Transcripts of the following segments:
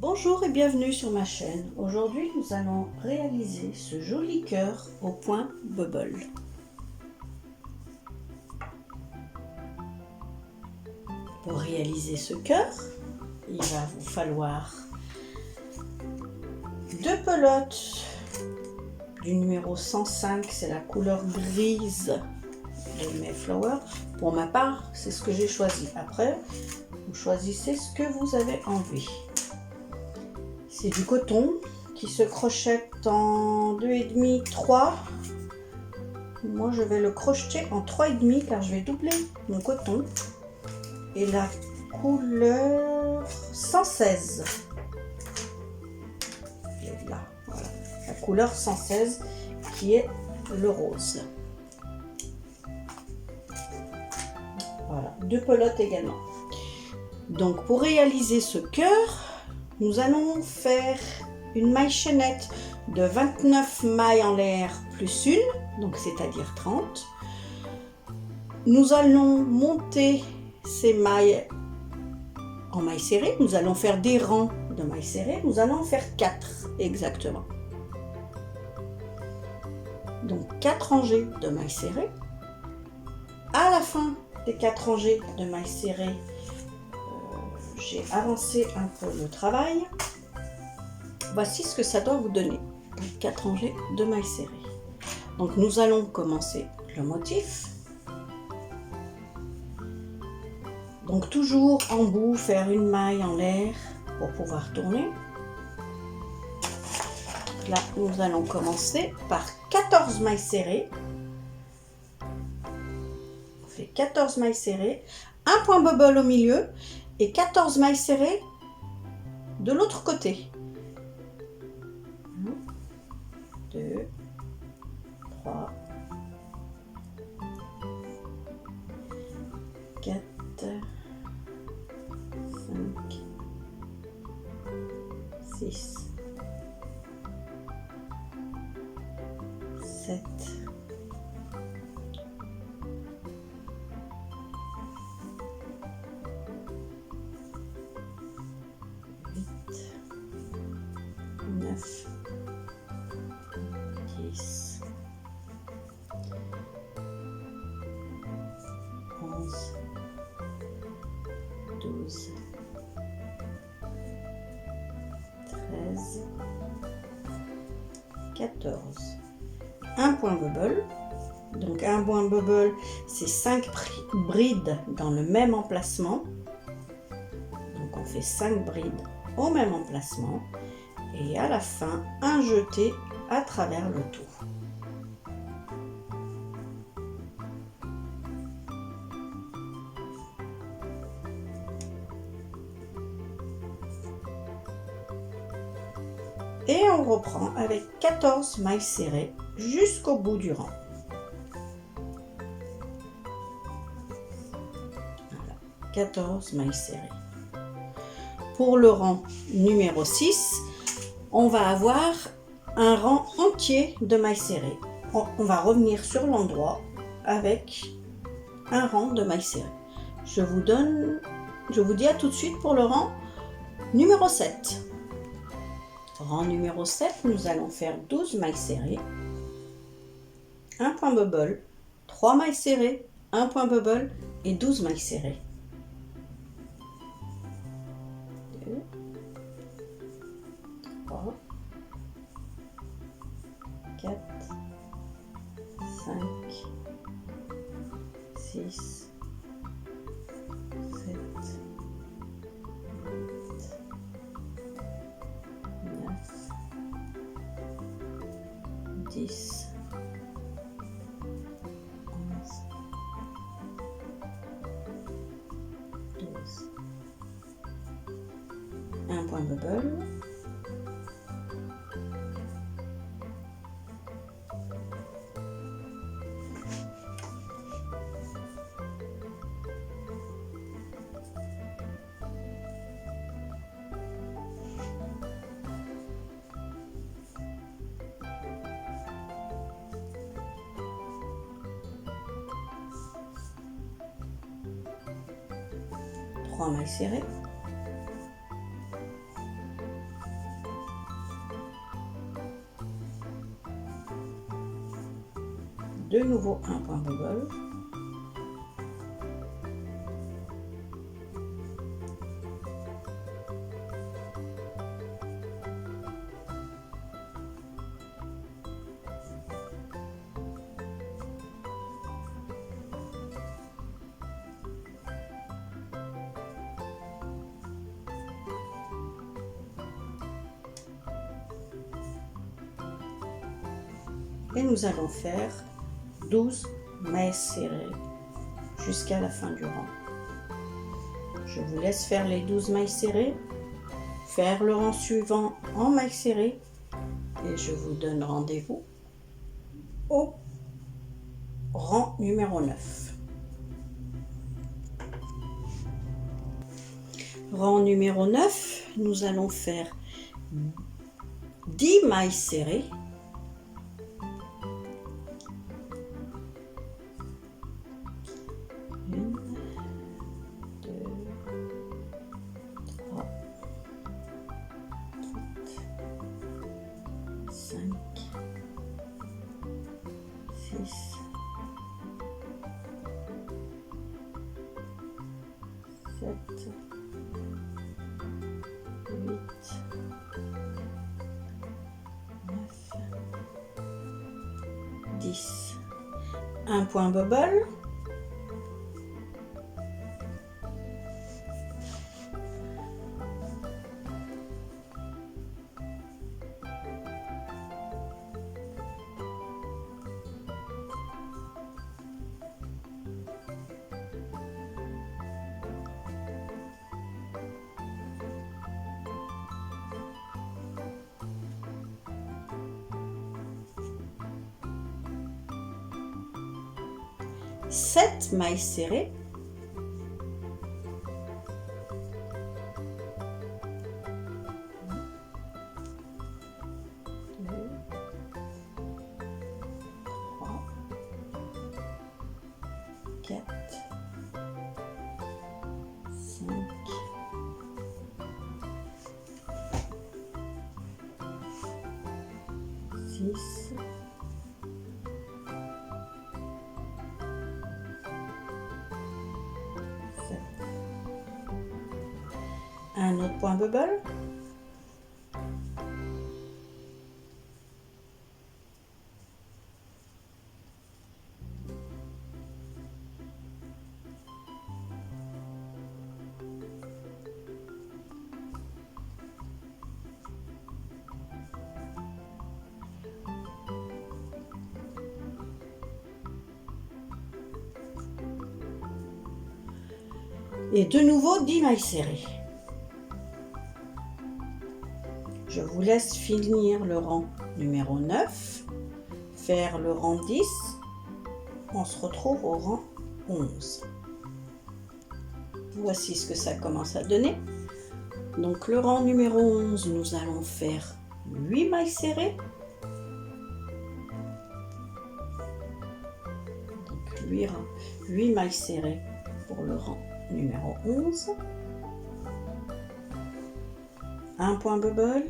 Bonjour et bienvenue sur ma chaîne. Aujourd'hui, nous allons réaliser ce joli cœur au point bubble. Pour réaliser ce cœur, il va vous falloir 2 pelotes du numéro 105, c'est la couleur grise de Mayflower. Pour ma part, c'est ce que j'ai choisi. Après, vous choisissez ce que vous avez envie. C'est du coton qui se crochette en 2,5, 3. Moi, je vais le crocheter en 3,5 car je vais doubler mon coton. Et la couleur 116. Et là, voilà. La couleur 116 qui est le rose. Voilà, 2 pelotes également. Donc, pour réaliser ce cœur, nous allons faire une maille chaînette de 29 mailles en l'air plus une, donc c'est-à-dire 30. Nous allons monter ces mailles en mailles serrées. Nous allons faire des rangs de mailles serrées. Nous allons en faire 4 exactement. Donc 4 rangées de mailles serrées. À la fin des 4 rangées de mailles serrées, j'ai avancé un peu le travail. Voici ce que ça doit vous donner. 4 rangées de mailles serrées. Donc nous allons commencer le motif. Donc toujours en bout, faire une maille en l'air pour pouvoir tourner. Là, nous allons commencer par 14 mailles serrées. On fait 14 mailles serrées, un point bubble au milieu et 14 mailles serrées de l'autre côté. 1, 2, 3, 4, 5, 6, 7, 9, 10, 11, 12, 13, 14. Un point bubble. Donc un point bubble, c'est 5 brides dans le même emplacement. Donc on fait 5 brides au même emplacement. Et à la fin, un jeté à travers le tout. Et on reprend avec 14 mailles serrées jusqu'au bout du rang. Voilà, 14 mailles serrées. Pour le rang numéro 6, on va avoir un rang entier de mailles serrées. On va revenir sur l'endroit avec un rang de mailles serrées. Je vous dis à tout de suite pour le rang numéro 7. Rang numéro 7, nous allons faire 12 mailles serrées, un point bubble, 3 mailles serrées, un point bubble et 12 mailles serrées. 2, 3, 4, 5, 6, 7, 10, 11, 12. Un point bubble. Mailles serrées, de nouveau un point bubble. Et nous allons faire 12 mailles serrées jusqu'à la fin du rang. Je vous laisse faire les 12 mailles serrées, faire le rang suivant en mailles serrées et je vous donne rendez-vous au rang numéro 9. Rang numéro 9, nous allons faire 10 mailles serrées. Un point bubble. Sept mailles serrées. Un autre point bubble. Et de nouveau 10 mailles serrées. Je vous laisse finir le rang numéro 9, faire le rang 10, on se retrouve au rang 11. Voici ce que ça commence à donner. Donc le rang numéro 11, nous allons faire 8 mailles serrées. Donc 8 mailles serrées pour le rang numéro 11. Un point bubble,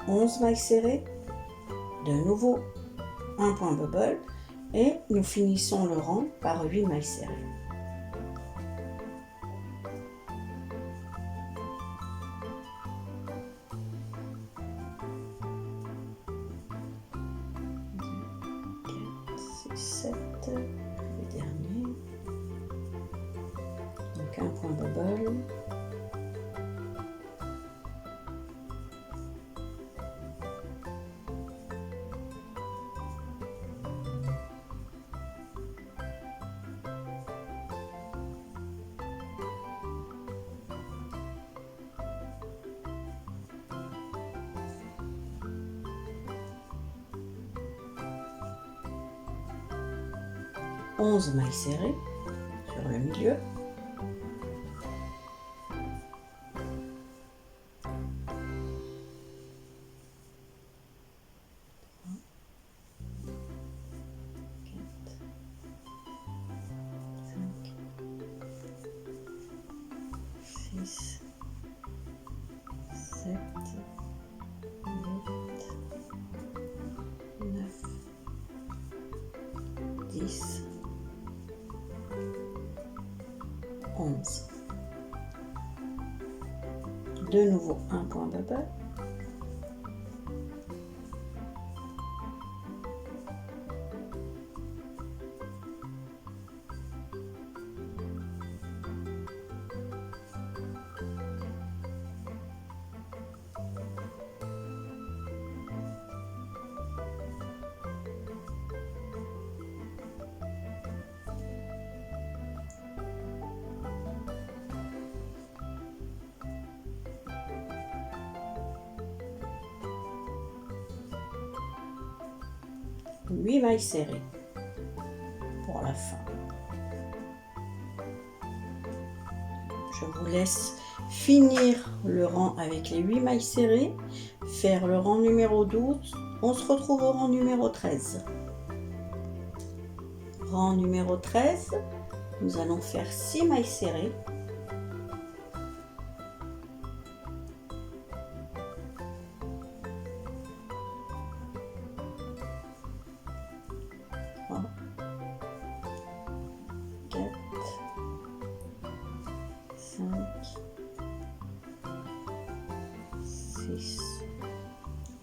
11 mailles serrées, de nouveau un point bubble et nous finissons le rang par 8 mailles serrées. Le dernier, donc un point bubble, onze mailles serrées sur le milieu. Six, 7, 8, 9, De nouveau un point bubble. Huit mailles serrées pour la fin. Je vous laisse finir le rang avec les 8 mailles serrées, faire le rang numéro 12. On se retrouve au rang numéro 13. Rang numéro 13, nous allons faire 6 mailles serrées.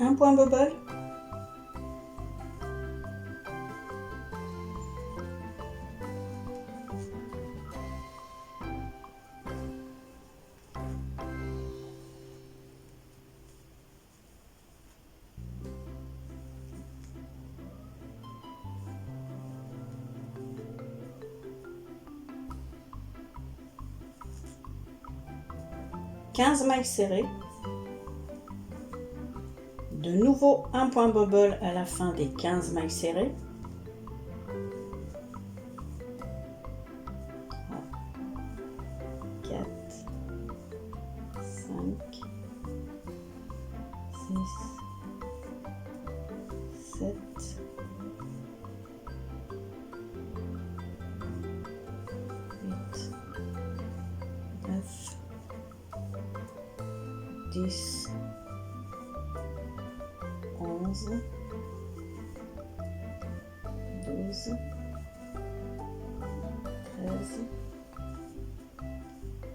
Un point bubble. Quinze mailles serrées. De nouveau un point bubble à la fin des 15 mailles serrées. 3, 4, 5, 6, 7, 8, 9, 10, 11, 12, 13,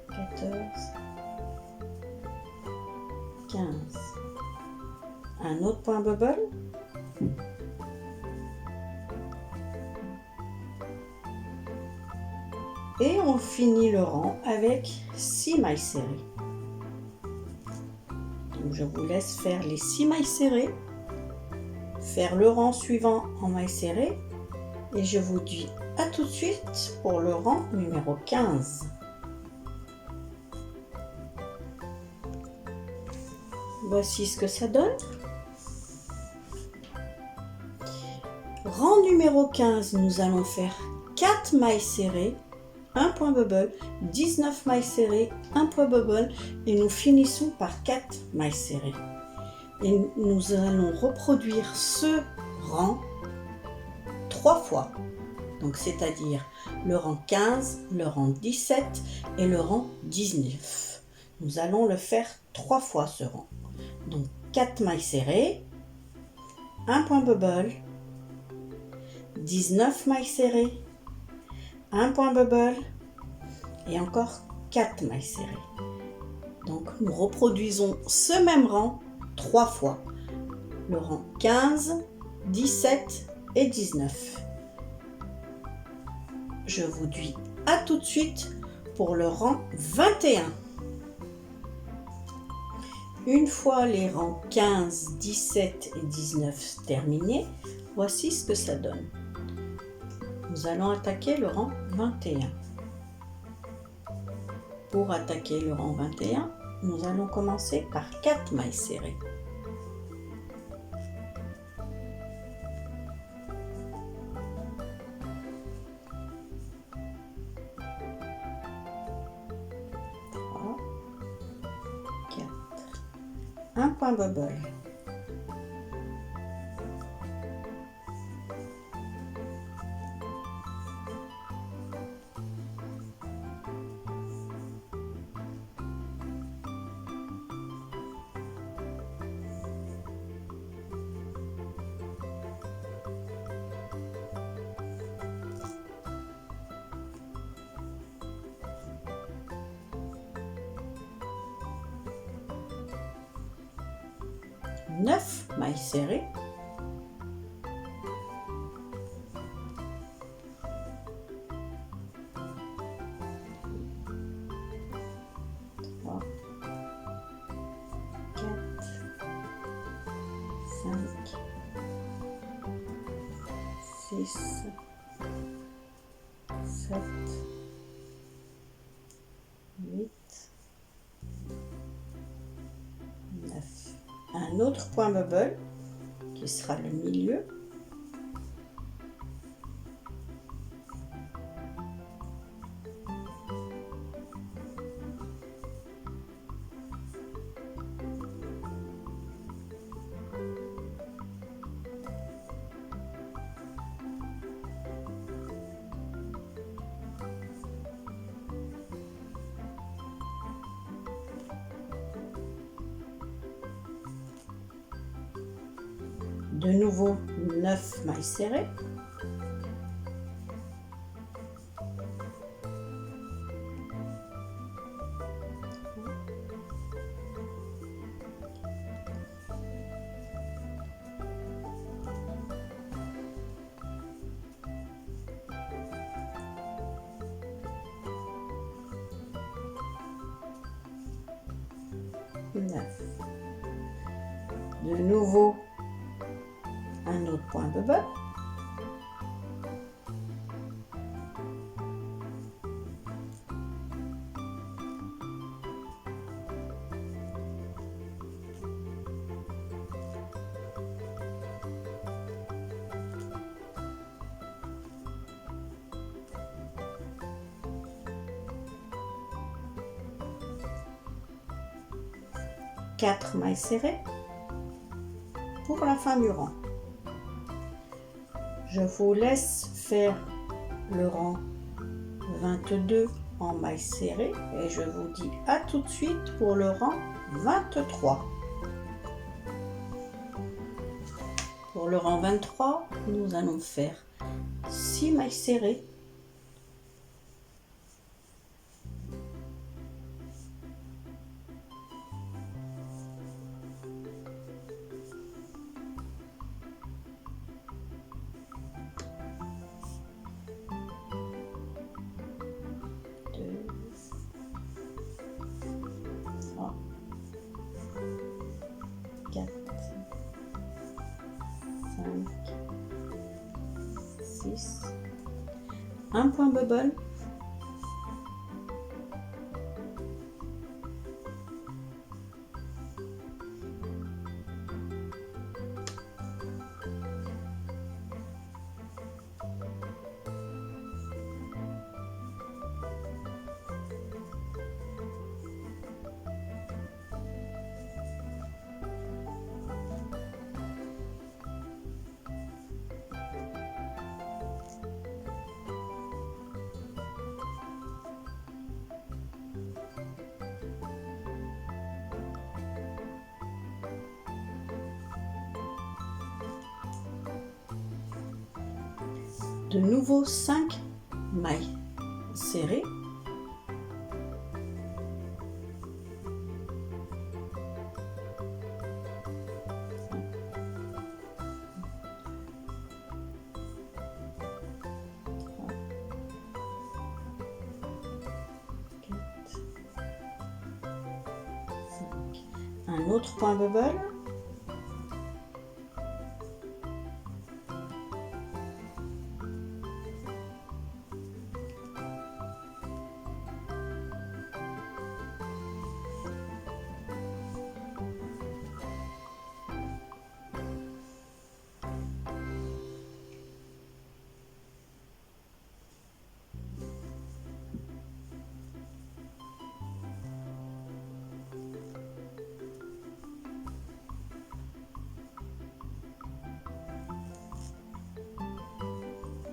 14, 15. Un autre point bubble. Et on finit le rang avec 6 mailles serrées. Donc je vous laisse faire les 6 mailles serrées, faire le rang suivant en mailles serrées et je vous dis à tout de suite pour le rang numéro 15. Voici ce que ça donne. Rang numéro 15, nous allons faire 4 mailles serrées, 1 point bubble, 19 mailles serrées, 1 point bubble et nous finissons par 4 mailles serrées. Et nous allons reproduire ce rang 3 fois. Donc c'est-à-dire le rang 15, le rang 17 et le rang 19. Nous allons le faire 3 fois ce rang. Donc 4 mailles serrées, 1 point bubble, 19 mailles serrées, 1 point bubble et encore 4 mailles serrées. Donc nous reproduisons ce même rang 3 fois. Le rang 15, 17 et 19. Je vous dis à tout de suite pour le rang 21. Une fois les rangs 15, 17 et 19 terminés, voici ce que ça donne. Nous allons attaquer le rang 21. Pour attaquer le rang 21, nous allons commencer par 4 mailles serrées. Un point bubble. 9 mailles serrées. Trois, 4, 5, 6, 7, 8, 9. Un autre point bubble qui sera le milieu. De nouveau 9 mailles serrées. De nouveau un autre point bubble. Quatre mailles serrées pour la fin du rang. Je vous laisse faire le rang 22 en mailles serrées et je vous dis à tout de suite pour le rang 23. Pour le rang 23, nous allons faire 6 mailles serrées. Un point bubble, de nouveau 5 mailles serrées. Un autre point bubble.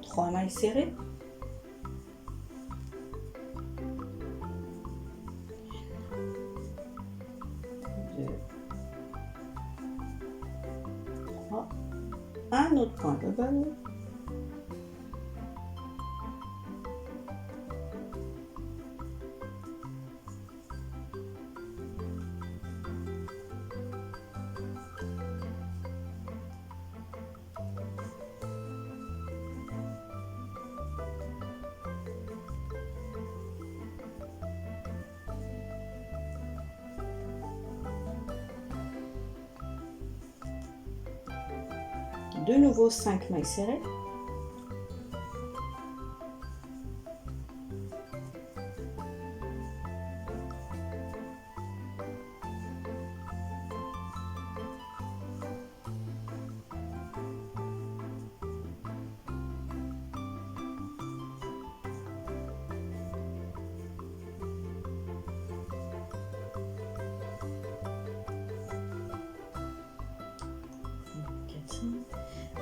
Trois mailles serrées. Deux, trois. Un autre point bubble. de nouveau 5 mailles serrées.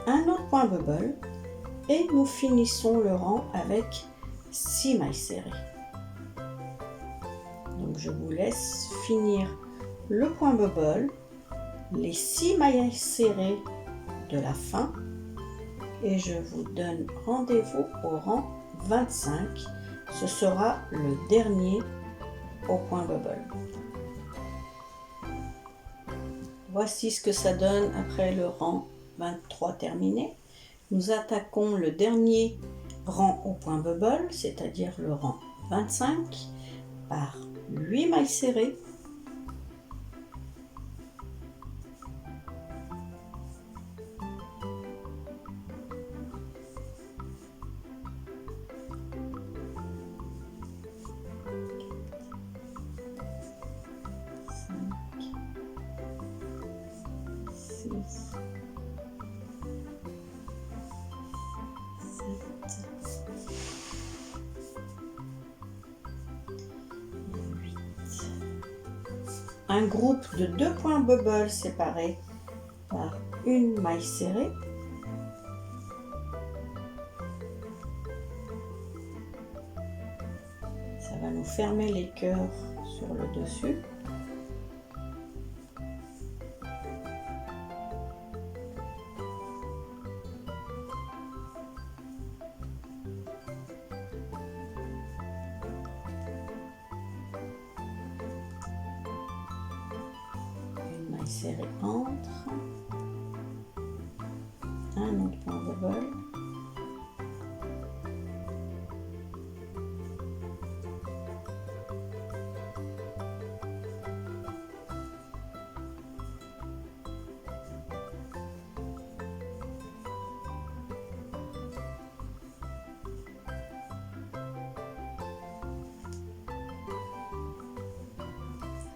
Un autre point bubble et nous finissons le rang avec 6 mailles serrées. Donc je vous laisse finir le point bubble, les 6 mailles serrées de la fin et je vous donne rendez-vous au rang 25. Ce sera le dernier au point bubble. Voici ce que ça donne après le rang 23 terminé. Nous attaquons le dernier rang au point bubble, c'est-à-dire le rang 25, par 8 mailles serrées. Un groupe de 2 points bubble séparés par une maille serrée. Ça va nous fermer les cœurs sur le dessus. Serré entre un autre point bubble,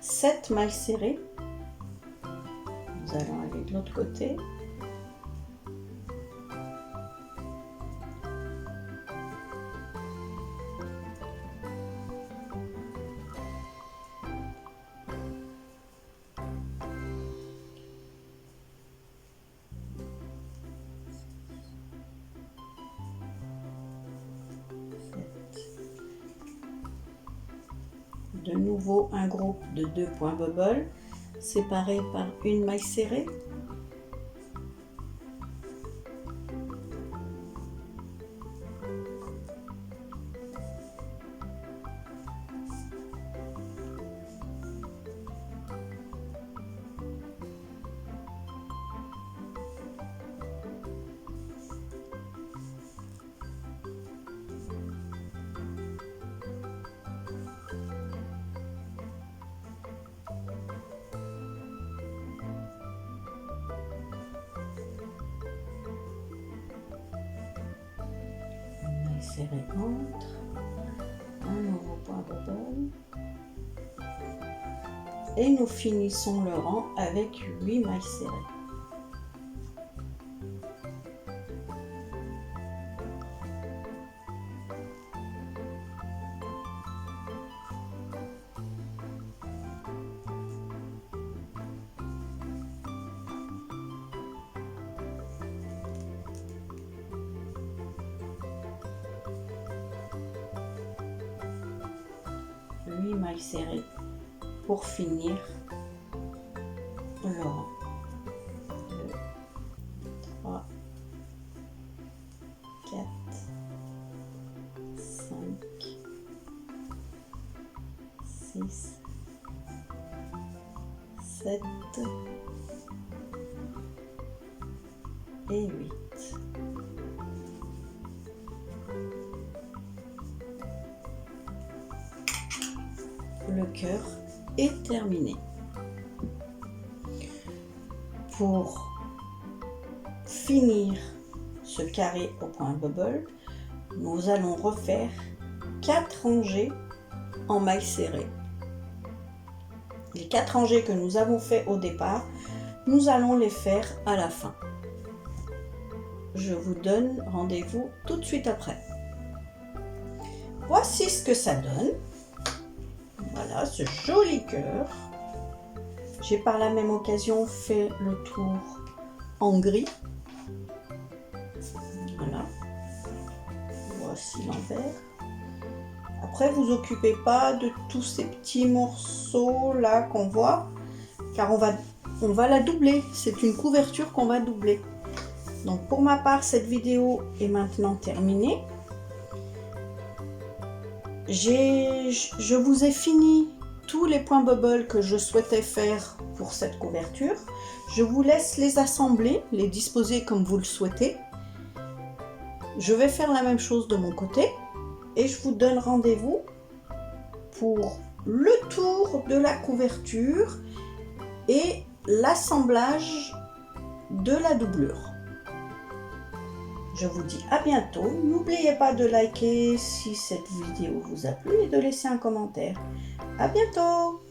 sept mailles serrées. Nous allons aller de l'autre côté. De nouveau un groupe de 2 points bubble séparés par une maille serrée. Serré entre un nouveau point bubble et nous finissons le rang avec 8 mailles serrées. Mailles serrées pour finir le rang. 2, 3, 4, 5, 6, 7 et 8. Le cœur est terminé. Pour finir ce carré au point bubble, nous allons refaire 4 rangées en mailles serrées. Les 4 rangées que nous avons fait au départ, nous allons les faire à la fin. Je vous donne rendez-vous tout de suite après. Voici ce que ça donne. Voilà ce joli cœur. J'ai par la même occasion fait le tour en gris. Voilà. Voici l'envers. Après, vous occupez pas de tous ces petits morceaux là qu'on voit, car on va la doubler. C'est une couverture qu'on va doubler. Donc pour ma part, cette vidéo est maintenant terminée. Je vous ai fini tous les points bubble que je souhaitais faire pour cette couverture. Je vous laisse les assembler, les disposer comme vous le souhaitez. Je vais faire la même chose de mon côté et je vous donne rendez-vous pour le tour de la couverture et l'assemblage de la doublure. Je vous dis à bientôt. N'oubliez pas de liker si cette vidéo vous a plu et de laisser un commentaire. À bientôt!